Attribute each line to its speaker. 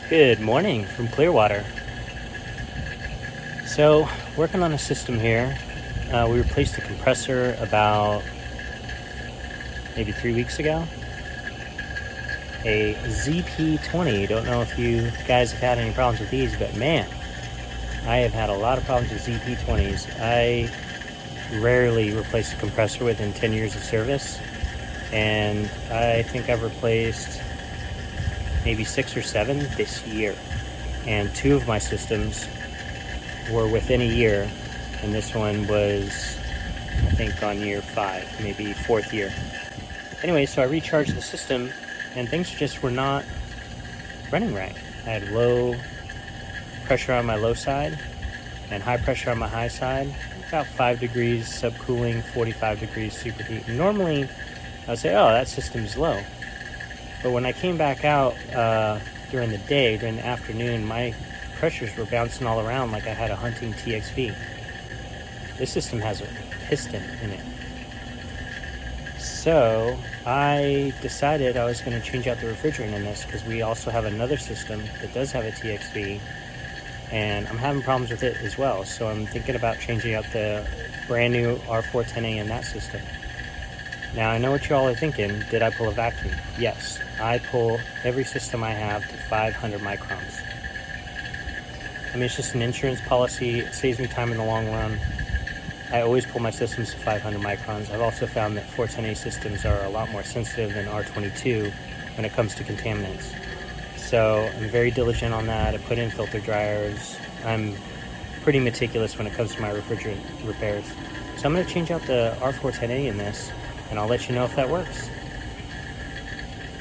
Speaker 1: Good morning from Clearwater. So, working on a system here. We replaced a compressor about maybe 3 weeks ago. A ZP20. Don't know if you guys have had any problems with these, but man, I have had a lot of problems with ZP20s. I rarely replace a compressor within 10 years of service, and I think I've replaced maybe 6 or 7 this year. And 2 of my systems were within a year, and this one was, I think, on year 5, maybe 4th year. Anyway, so I recharged the system, and things just were not running right. I had low pressure on my low side and high pressure on my high side, about 5 degrees subcooling, 45 degrees superheat. Normally, I would say, oh, that system's low. But when I came back out during the day, during the afternoon, my pressures were bouncing all around like I had a hunting TXV. This system has a piston in it. So I decided I was going to change out the refrigerant in this because we also have another system that does have a TXV, and I'm having problems with it as well. So I'm thinking about changing out the brand new R410A in that system. Now, I know what you all are thinking. Did I pull a vacuum? Yes, I pull every system I have to 500 microns. I mean, it's just an insurance policy. It saves me time in the long run. I always pull my systems to 500 microns. I've also found that 410A systems are a lot more sensitive than R22 when it comes to contaminants. So I'm very diligent on that. I put in filter dryers. I'm pretty meticulous when it comes to my refrigerant repairs. So I'm going to change out the R410A in this, and I'll let you know if that works.